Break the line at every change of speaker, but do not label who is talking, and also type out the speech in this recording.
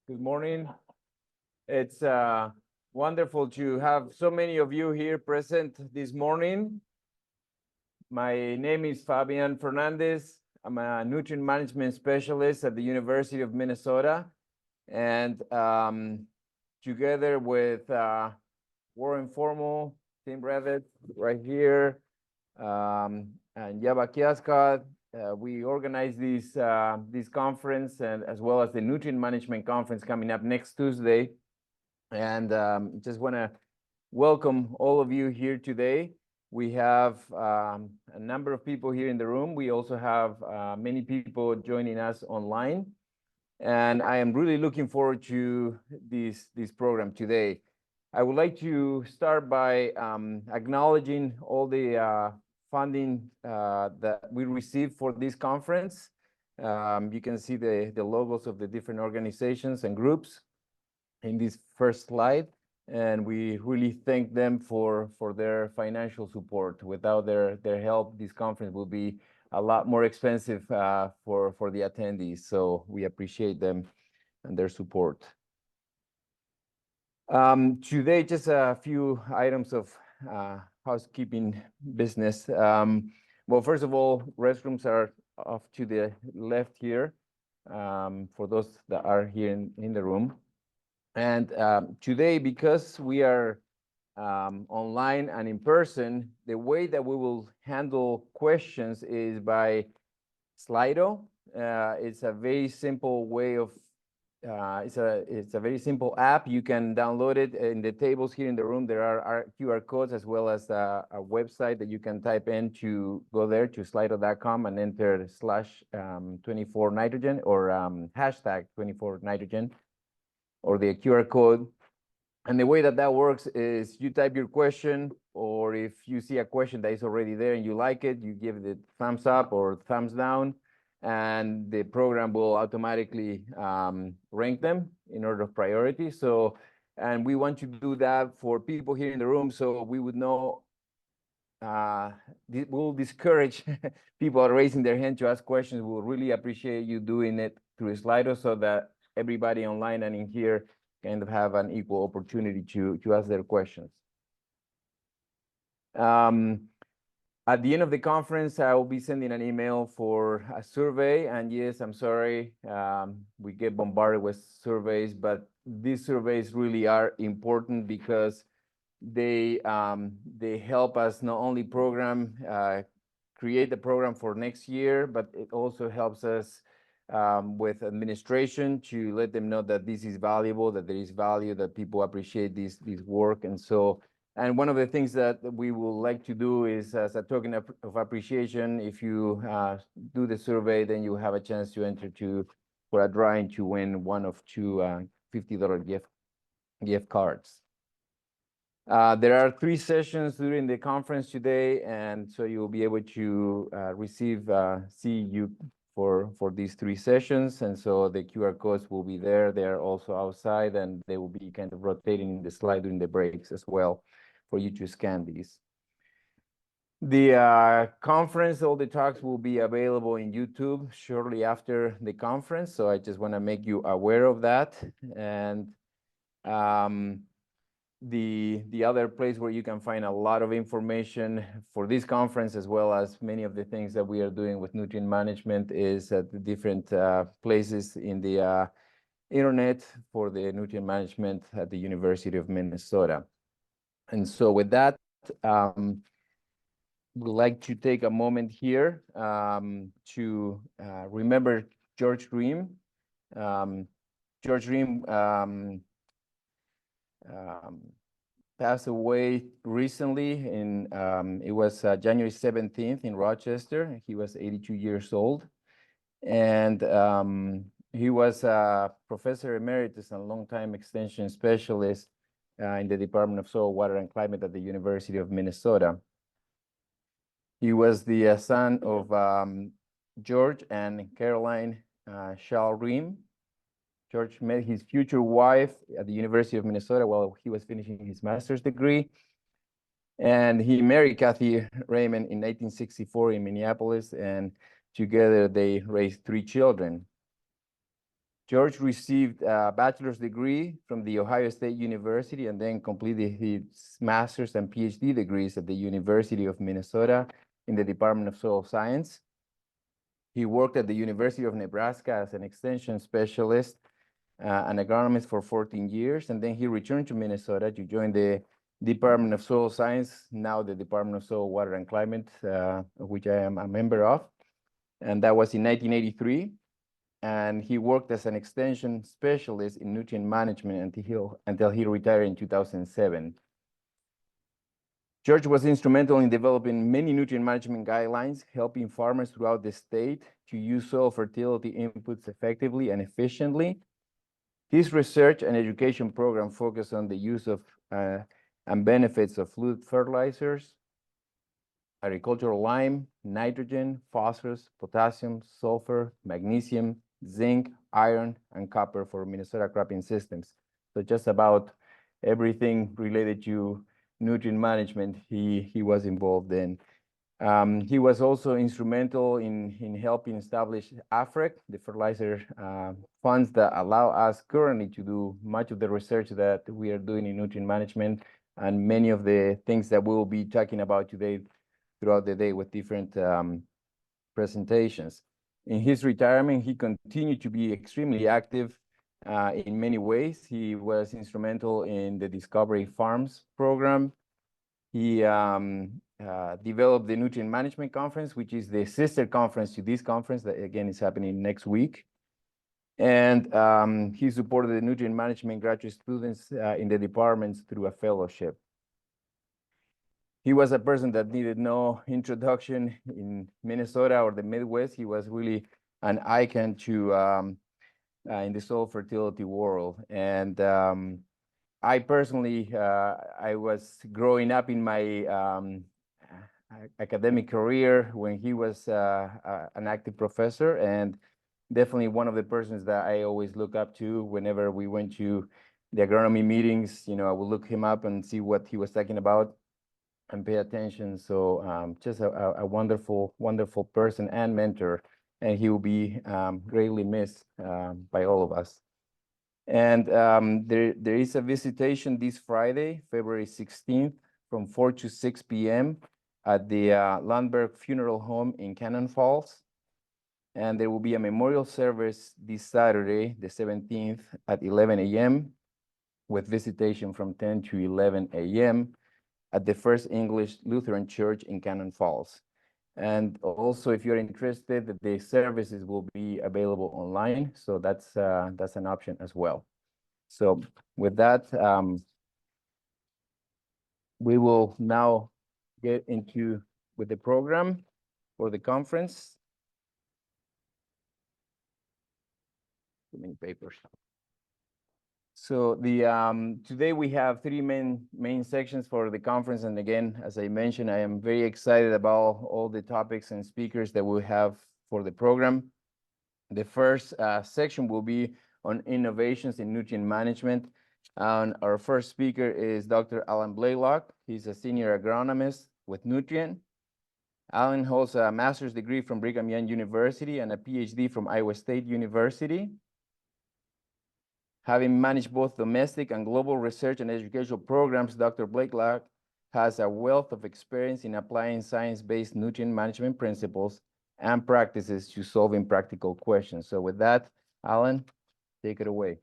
Good morning. It's wonderful to have so many of you here present this morning. My name is Fabian Fernandez. I'm a nutrient management specialist at the University of Minnesota. And together with Warren Formal, Tim Revitt, right here, and Yaba Kiaska, we organize this conference, and as well as the nutrient management conference coming up next Tuesday. And just want to welcome all of you here today. We have a number of people here in the room. We also have many people joining us online. And I am really looking forward to this program today. I would like to start by acknowledging all the funding that we received for this conference. You can see the logos of the different organizations and groups in this first slide, and we really thank them for their financial support. Without their help, this conference will be a lot more expensive for the attendees, so we appreciate them and their support. Today, just a few items of housekeeping business. Well, first of all, restrooms are off to the left here for those that are here in the room. And today, because we are online and in person, the way that we will handle questions is by Slido. It's a very simple way of, it's a very simple app. You can download it. In the tables here in the room, there are QR codes as well as a website that you can type in to go there to slido.com and enter /24nitrogen or hashtag 24nitrogen. Or the QR code. And the way that works is you type your question, or if you see a question that is already there and you like it, you give it a thumbs up or thumbs down, and the program will automatically rank them in order of priority. So, and we want to do that for people here in the room, so we would know, we'll discourage people are raising their hand to ask questions. We'll really appreciate you doing it through Slido so that everybody online and in here kind of have an equal opportunity to ask their questions. At the end of the conference, I will be sending an email for a survey. And yes, I'm sorry, we get bombarded with surveys, but these surveys really are important because they help us not only create the program for next year, but it also helps us with administration to let them know that this is valuable, that there is value, that people appreciate this work. And so, and one of the things that we would like to do is, as a token of appreciation, if you do the survey, then you have a chance to enter for a drawing to win one of two $50 gift cards. There are 3 sessions during the conference today, and so you'll be able to see you for these 3 sessions. And so the QR codes will be there. They're also outside, and they will be kind of rotating in the slide during the breaks as well for you to scan these. The conference, all the talks will be available in YouTube shortly after the conference. So I just want to make you aware of that. And the other place where you can find a lot of information for this conference, as well as many of the things that we are doing with nutrient management, is at the different places in the internet for the nutrient management at the University of Minnesota. And so with that, we'd like to take a moment here to remember George Ream. George Ream passed away recently it was January 17th in Rochester. He was 82 years old, and he was a professor emeritus and longtime extension specialist in the Department of Soil, Water, and Climate at the University of Minnesota. He was the son of George and Caroline Shaw Ream. George met his future wife at the University of Minnesota while he was finishing his master's degree. And he married Kathy Raymond in 1964 in Minneapolis, and together they raised 3 children. George received a bachelor's degree from the Ohio State University and then completed his master's and PhD degrees at the University of Minnesota in the Department of Soil Science. He worked at the University of Nebraska as an extension specialist, an agronomist for 14 years, and then he returned to Minnesota to join the Department of Soil Science, now the Department of Soil, Water, and Climate, which I am a member of. And that was in 1983. And he worked as an extension specialist in nutrient management until he retired in 2007. George was instrumental in developing many nutrient management guidelines, helping farmers throughout the state to use soil fertility inputs effectively and efficiently. His research and education program focused on the use of and benefits of fluid fertilizers, agricultural lime, nitrogen, phosphorus, potassium, sulfur, magnesium, zinc, iron, and copper for Minnesota cropping systems. So just about everything related to nutrient management he was involved in. He was also instrumental in helping establish AFREC, the fertilizer funds that allow us currently to do much of the research that we are doing in nutrient management and many of the things that we'll be talking about today throughout the day with different presentations. In his retirement, he continued to be extremely active in many ways. He was instrumental in the Discovery Farms program. He developed the Nutrient Management Conference, which is the sister conference to this conference that, again, is happening next week. And he supported the nutrient management graduate students in the departments through a fellowship. He was a person that needed no introduction in Minnesota or the Midwest. He was really an icon to in the soil fertility world. And I personally, I was growing up in my academic career when he was an active professor, and definitely one of the persons that I always look up to whenever we went to the agronomy meetings. You know, I would look him up and see what he was talking about and pay attention. So just a wonderful, wonderful person and mentor, and he will be greatly missed by all of us. And there is a visitation this Friday, February 16th, from 4 to 6 p.m. at the Landberg Funeral Home in Cannon Falls. And there will be a memorial service this Saturday, the 17th, at 11 a.m. with visitation from 10 to 11 a.m. at the First English Lutheran Church in Cannon Falls. And also, if you're interested, the services will be available online. So that's an option as well. So with that, we will now get into with the program for the conference. Too many papers. So the today we have three main sections for the conference, and again, as I mentioned, I am very excited about all the topics and speakers that we have for the program. The first section will be on innovations in nutrient management, and our first speaker is Dr. Alan Blaylock. He's a senior agronomist with Nutrien. Alan holds a master's degree from Brigham Young University and a PhD from Iowa State University. Having managed both domestic and global research and educational programs, Dr. Blaylock has a wealth of experience in applying science-based nutrient management principles and practices to solving practical questions. So with that, Alan, take it away.